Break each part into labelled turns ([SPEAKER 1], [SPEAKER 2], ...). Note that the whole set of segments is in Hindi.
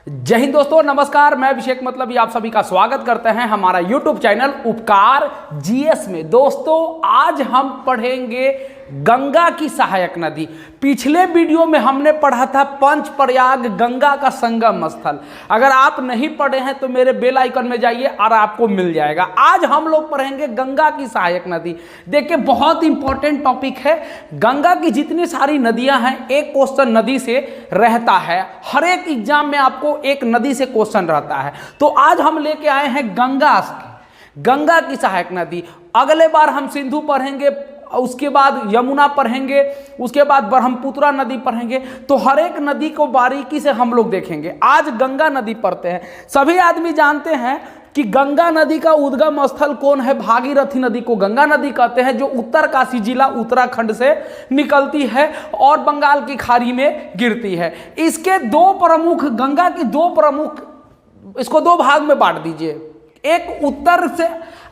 [SPEAKER 1] जय हिंद दोस्तों, नमस्कार। मैं अभिषेक मतलब आप सभी का स्वागत करते हैं हमारा YouTube चैनल उपकार जीएस में। दोस्तों, आज हम पढ़ेंगे गंगा की सहायक नदी। पिछले वीडियो में हमने पढ़ा था पंच प्रयाग गंगा का संगम स्थल। अगर आप नहीं पढ़े हैं तो मेरे बेल आइकन में जाइए और आपको मिल जाएगा। आज हम लोग पढ़ेंगे गंगा की सहायक नदी। देखिए, बहुत इंपॉर्टेंट टॉपिक है। गंगा की जितनी सारी नदियां हैं, एक क्वेश्चन नदी से रहता है। हर एक एग्जाम में आपको एक नदी से क्वेश्चन रहता है। तो आज हम लेके आए हैं गंगा की सहायक नदी। अगले बार हम सिंधु पढ़ेंगे, उसके बाद यमुना पढ़ेंगे, उसके बाद ब्रह्मपुत्र नदी पढ़ेंगे। तो हर एक नदी को बारीकी से हम लोग देखेंगे। आज गंगा नदी पढ़ते हैं। सभी आदमी जानते हैं कि गंगा नदी का उद्गम स्थल कौन है। भागीरथी नदी को गंगा नदी कहते हैं, जो उत्तरकाशी जिला उत्तराखंड से निकलती है और बंगाल की खाड़ी में गिरती है। इसके दो प्रमुख, गंगा की दो प्रमुख, इसको दो भाग में बांट दीजिए। एक उत्तर से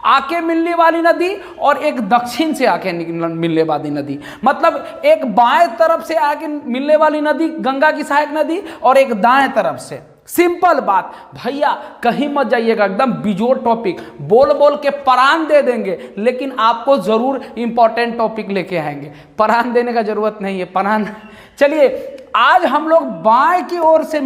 [SPEAKER 1] आके मिलने वाली नदी और एक दक्षिण से आके मिलने वाली नदी। मतलब एक बाएं तरफ से आके मिलने वाली नदी गंगा की सहायक नदी और एक दाएं तरफ से। सिंपल बात भैया, कहीं मत जाइएगा। एकदम बिजोड़ टॉपिक, बोल बोल के परान दे देंगे, लेकिन आपको जरूर इंपॉर्टेंट टॉपिक लेके आएंगे। परान देने का जरूरत नहीं है। परान, चलिए आज हम लोग बाएं ओर से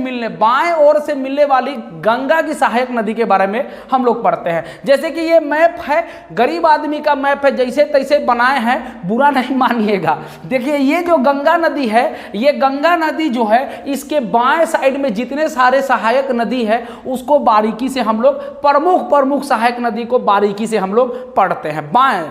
[SPEAKER 1] मिलने वाली गंगा की सहायक नदी के बारे में हम लोग पढ़ते हैं। जैसे कि ये मैप है, गरीब आदमी का मैप है, जैसे तैसे बनाए हैं, बुरा नहीं मानिएगा। देखिए, ये जो गंगा नदी है, ये गंगा नदी जो है, इसके बाएं साइड में जितने सारे सहायक नदी है, उसको बारीकी से हम लोग प्रमुख सहायक नदी को बारीकी से हम लोग पढ़ते हैं। बाएं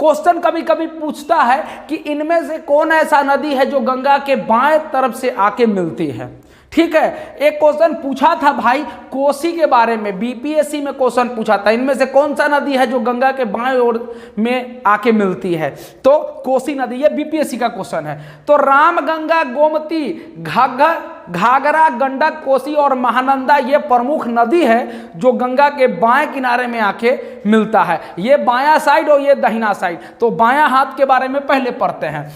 [SPEAKER 1] क्वेश्चन कभी कभी पूछता है कि इनमें से कौन ऐसा नदी है जो गंगा के बाएं तरफ से आके मिलती है। ठीक है, एक क्वेश्चन पूछा था भाई कोसी के बारे में, बीपीएससी में क्वेश्चन पूछा था, इनमें से कौन सा नदी है जो गंगा के बाएं ओर में आके मिलती है। तो कोसी नदी, ये बीपीएससी का क्वेश्चन है। तो राम, गंगा, गोमती, घाघरा, गंडक, कोसी और महानंदा ये प्रमुख नदी है जो गंगा के बाएं किनारे में आके मिलता है। ये बायां साइड और ये दाहिना साइड। तो बायां हाथ के बारे में पहले पढ़ते हैं।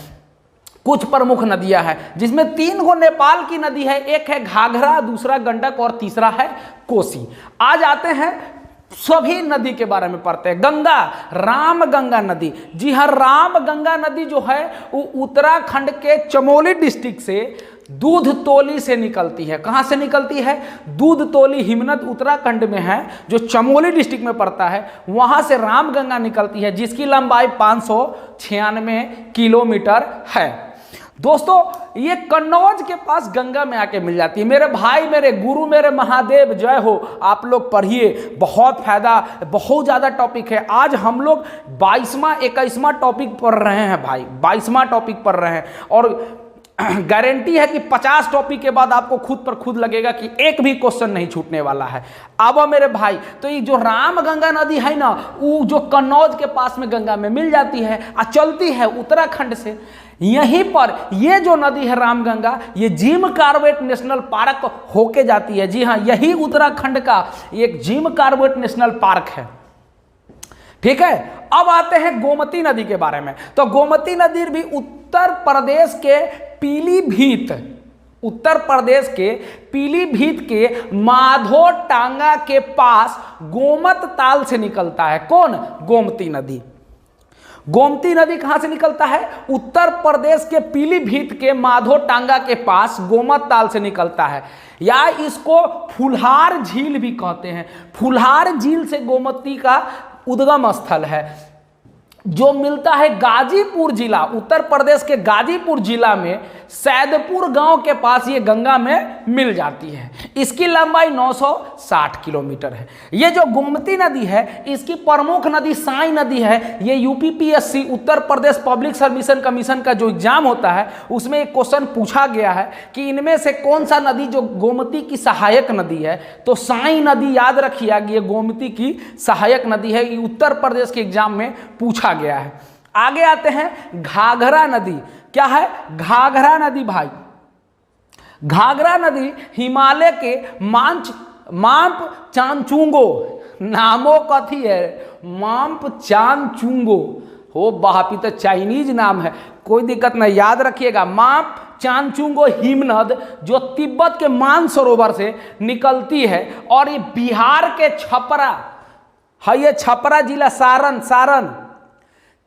[SPEAKER 1] कुछ प्रमुख नदियां हैं, जिसमें 3 गो नेपाल की नदी है। एक है घाघरा, दूसरा गंडक और तीसरा है कोसी। आज आते हैं सभी नदी के बारे में पढ़ते हैं। गंगा, राम गंगा नदी। जी हाँ, राम गंगा नदी जो है वो उत्तराखंड के चमोली डिस्ट्रिक्ट से दूधतोली से निकलती है। कहाँ से निकलती है? दूधतोली, हिमनद उत्तराखंड में है, जो चमोली डिस्ट्रिक्ट में पड़ता है। वहाँ से रामगंगा निकलती है, जिसकी लंबाई 596 किलोमीटर है। दोस्तों, ये कन्नौज के पास गंगा में आके मिल जाती है। मेरे भाई, मेरे गुरु, मेरे महादेव, जय हो। आप लोग पढ़िए, बहुत फायदा, बहुत ज़्यादा टॉपिक है। आज हम लोग 22वां टॉपिक पढ़ रहे हैं भाई, 22वां टॉपिक पढ़ रहे हैं। और गारंटी है कि 50 टॉपिक के बाद आपको खुद पर खुद लगेगा कि एक भी क्वेश्चन नहीं छूटने वाला है। अब मेरे भाई, तो ये जो राम गंगा नदी है ना, वो जो कन्नौज के पास में गंगा में मिल जाती है और चलती है उत्तराखंड से। यहीं पर ये जो नदी है रामगंगा, ये जिम कॉर्बेट नेशनल पार्क होके जाती है। जी हाँ, यही उत्तराखंड का एक जिम कॉर्बेट नेशनल पार्क है। ठीक है, अब आते हैं गोमती नदी के बारे में। तो गोमती नदी भी उत्तर प्रदेश के पीलीभीत के माधो टांगा के पास गोमत ताल से निकलता है। कौन? गोमती नदी। गोमती नदी कहां से निकलता है? उत्तर प्रदेश के पीलीभीत के माधो टांगा के पास गोमत ताल से निकलता है, या इसको फुल्हार झील भी कहते हैं। फुल्हार झील से गोमती का उद्गम स्थल है, जो मिलता है गाजीपुर जिला, उत्तर प्रदेश के गाजीपुर जिला में सैदपुर गांव के पास ये गंगा में मिल जाती है। इसकी लंबाई 960 किलोमीटर है। ये जो गोमती नदी है, इसकी प्रमुख नदी साई नदी है। ये UPPSC, Uttar Pradesh public service commission का जो एग्जाम होता है, उसमें एक क्वेश्चन पूछा गया है कि इनमें से कौन सा नदी जो गोमती की सहायक नदी है। तो साई नदी याद रखिएगा, ये गोमती की सहायक नदी है। ये उत्तर प्रदेश के एग्जाम में पूछा गया है। आगे आते हैं घाघरा नदी। क्या है? घाघरा नदी भाई, घाघरा नदी हिमालय के माम्प चांचुंगो, नामो कथी है? माम्प चांचुंगो। हो बापी, तो चाइनीज नाम है, कोई दिक्कत नहीं, याद रखिएगा। माम्प चांगचुंगो हिमनद जो तिब्बत के मानसरोवर से निकलती है और ये बिहार के छपरा है, ये छपरा जिला सारण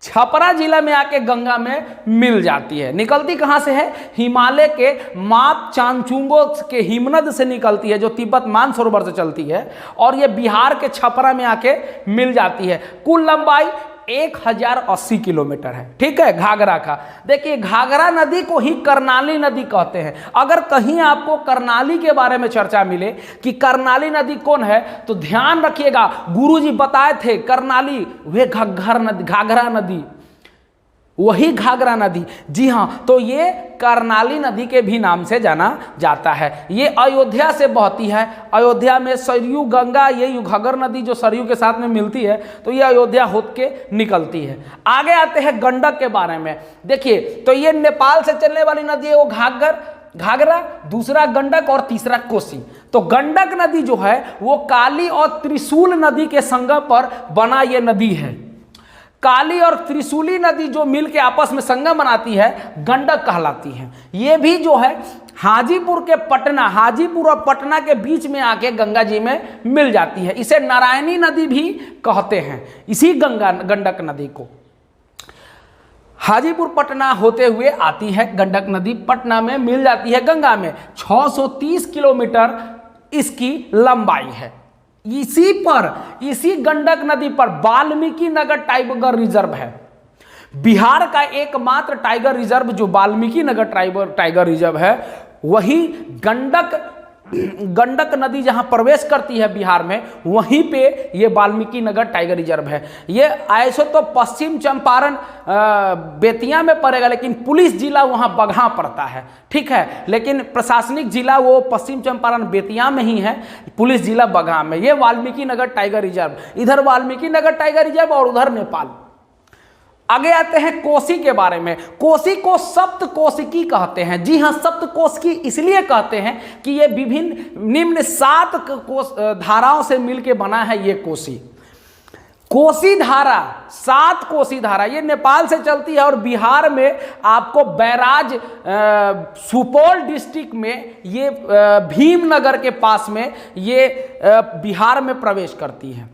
[SPEAKER 1] छपरा जिला में आके गंगा में मिल जाती है। निकलती कहाँ से है? हिमालय के माप चांगचुंगो के हिमनद से निकलती है जो तिब्बत मानसरोवर से चलती है और ये बिहार के छपरा में आके मिल जाती है। कुल लंबाई 1080 किलोमीटर है। ठीक है, घाघरा का। देखिए, घाघरा नदी को ही कर्णाली नदी कहते हैं। अगर कहीं आपको कर्णाली के बारे में चर्चा मिले कि कर्णाली नदी कौन है, तो ध्यान रखिएगा, गुरुजी बताए थे कर्णाली वे घाघरा नदी, वही घाघरा नदी। जी हाँ, तो ये कर्णाली नदी के भी नाम से जाना जाता है। ये अयोध्या से बहती है। अयोध्या में सरयू गंगा, ये घग्गर नदी जो सरयू के साथ में मिलती है, तो ये अयोध्या होत के निकलती है। आगे आते हैं गंडक के बारे में। देखिए, तो ये नेपाल से चलने वाली नदी है, वो घाघरा, दूसरा गंडक और तीसरा कोसी। तो गंडक नदी जो है वो काली और त्रिशूल नदी के संगम पर बना ये नदी है। काली और त्रिशूली नदी जो मिलकर आपस में संगम बनाती है, गंडक कहलाती है। ये भी जो है हाजीपुर और पटना के बीच में आके गंगा जी में मिल जाती है। इसे नारायणी नदी भी कहते हैं, इसी गंडक नदी को। हाजीपुर पटना होते हुए आती है गंडक नदी, पटना में मिल जाती है गंगा में। 630 किलोमीटर इसकी लंबाई है। इसी गंडक नदी पर वाल्मीकि नगर टाइगर रिजर्व है। बिहार का एकमात्र टाइगर रिजर्व जो वाल्मीकि नगर टाइगर रिजर्व है, वही गंडक नदी जहां प्रवेश करती है बिहार में, वहीं पे ये वाल्मीकि नगर टाइगर रिजर्व है। ये ऐसे तो पश्चिम चंपारण बेतिया में पड़ेगा, लेकिन पुलिस जिला वहां बगहा पड़ता है। ठीक है, लेकिन प्रशासनिक जिला वो पश्चिम चंपारण बेतिया में ही है, पुलिस जिला बगहा में। ये वाल्मीकि नगर टाइगर रिजर्व, इधर वाल्मीकि नगर टाइगर रिजर्व और उधर नेपाल। आगे आते हैं कोसी के बारे में। कोसी को सप्तकोशिकी कहते हैं। जी हाँ, सप्तकोशिकी इसलिए कहते हैं कि ये विभिन्न निम्न 7 धाराओं से मिलकर बना है ये कोसी। कोसी धारा, 7 कोसी धारा, ये नेपाल से चलती है और बिहार में आपको बैराज सुपौल डिस्ट्रिक्ट में ये भीमनगर के पास में ये बिहार में प्रवेश करती है।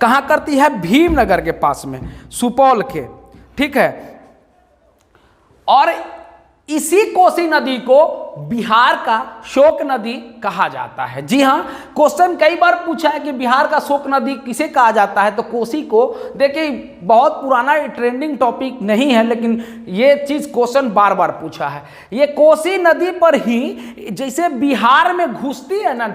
[SPEAKER 1] कहाँ करती है? भीमनगर के पास में, सुपौल के। ठीक है, और इसी कोसी नदी को बिहार का शोक नदी कहा जाता है। जी हाँ, क्वेश्चन कई बार पूछा है कि बिहार का शोक नदी किसे कहा जाता है, तो कोसी को। देखिए, बहुत पुराना ट्रेंडिंग टॉपिक नहीं है, लेकिन ये चीज़ क्वेश्चन बार बार पूछा है। ये कोसी नदी पर ही जैसे बिहार में घुसती है ना,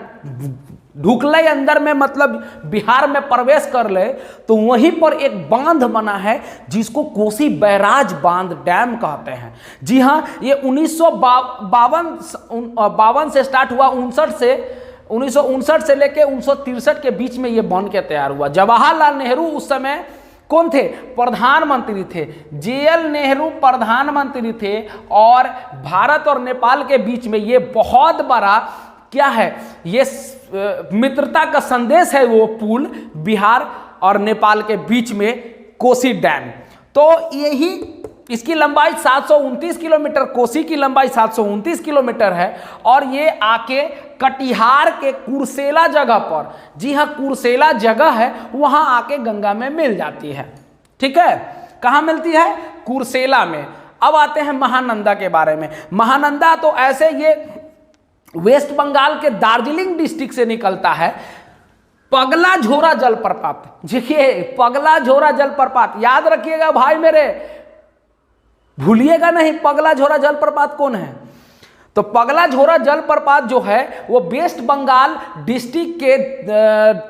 [SPEAKER 1] ढुकले अंदर में, मतलब बिहार में प्रवेश कर ले, तो वहीं पर एक बांध बना है जिसको कोसी बैराज बांध डैम कहते हैं। जी हाँ, ये 1952 से स्टार्ट हुआ, 1959 से लेके 1963 के बीच में ये बन के तैयार हुआ। जवाहरलाल नेहरू उस समय कौन थे? प्रधानमंत्री थे। JL नेहरू प्रधानमंत्री थे और भारत और नेपाल के बीच में ये बहुत बड़ा क्या है, ये मित्रता का संदेश है वो पुल बिहार और नेपाल के बीच में, कोसी डैम। तो यही इसकी लंबाई 729 किलोमीटर, कोसी की लंबाई 729 किलोमीटर है और ये आके कटिहार के कुर्सेला जगह पर, जी हाँ कुर्सेला जगह है, वहां आके गंगा में मिल जाती है। ठीक है, कहाँ मिलती है? कुर्सेला में। अब आते हैं महानंदा के बारे में। महानंदा तो ऐसे ये वेस्ट बंगाल के दार्जिलिंग डिस्ट्रिक्ट से निकलता है। पगला झोरा जलप्रपात, देखिए पगला झोरा जलप्रपात याद रखिएगा भाई मेरे, भूलिएगा नहीं। पगला झोरा जलप्रपात कौन है? तो पगला झोरा जलप्रपात जो है वो वेस्ट बंगाल डिस्ट्रिक्ट के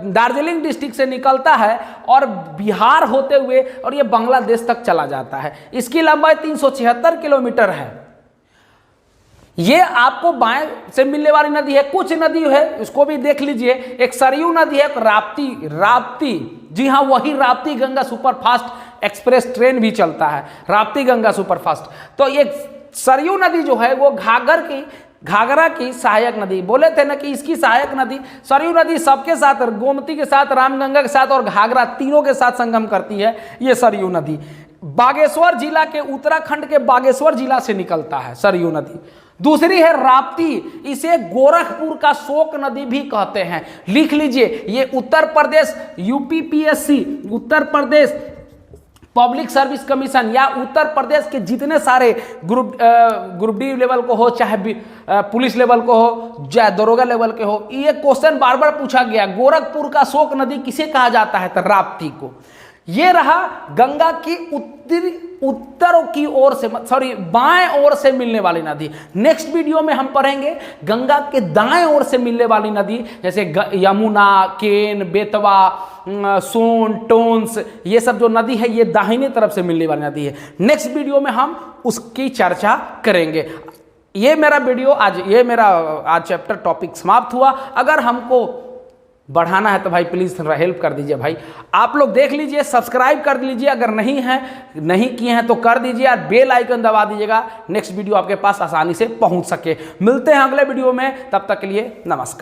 [SPEAKER 1] दार्जिलिंग डिस्ट्रिक्ट से निकलता है और बिहार होते हुए और ये बांग्लादेश तक चला जाता है। इसकी लंबाई 376 किलोमीटर है। ये आपको बाएं से मिलने वाली नदी है। कुछ नदी है उसको भी देख लीजिए, एक सरयू नदी है, एक राप्ती। जी हाँ, वही Rapti Ganga superfast express train भी चलता है, राप्ती गंगा सुपरफास्ट। तो ये सरयू नदी जो है वो घाघरा की सहायक नदी। बोले थे ना कि इसकी सहायक नदी सरयू नदी सबके साथ, गोमती के साथ, रामगंगा के साथ और घाघरा तीनों के साथ संगम करती है ये सरयू नदी। बागेश्वर जिला के, उत्तराखंड के बागेश्वर जिला से निकलता है सरयू नदी। दूसरी है राप्ती, इसे गोरखपुर का शोक नदी भी कहते हैं। लिख लीजिए, ये Uttar Pradesh UPPSC, Uttar Pradesh public service commission या उत्तर प्रदेश के जितने सारे ग्रुप डी लेवल को हो, चाहे पुलिस लेवल को हो, चाहे दरोगा लेवल के हो, ये क्वेश्चन बार बार पूछा गया, गोरखपुर का शोक नदी किसे कहा जाता है? तो राप्ती को। ये रहा गंगा की उत्तर की ओर से, सॉरी बाएं ओर से मिलने वाली नदी। नेक्स्ट वीडियो में हम पढ़ेंगे गंगा के दाएं ओर से मिलने वाली नदी, जैसे यमुना, केन, बेतवा, सोन, टोंस, ये सब जो नदी है ये दाहिने तरफ से मिलने वाली नदी है। नेक्स्ट वीडियो में हम उसकी चर्चा करेंगे। ये मेरा वीडियो आज चैप्टर टॉपिक समाप्त हुआ। अगर हमको बढ़ाना है तो भाई प्लीज़ हेल्प कर दीजिए भाई। आप लोग देख लीजिए, सब्सक्राइब कर लीजिए, अगर नहीं किए हैं तो कर दीजिए और बेल आइकन दबा दीजिएगा, नेक्स्ट वीडियो आपके पास आसानी से पहुंच सके। मिलते हैं अगले वीडियो में, तब तक के लिए नमस्कार।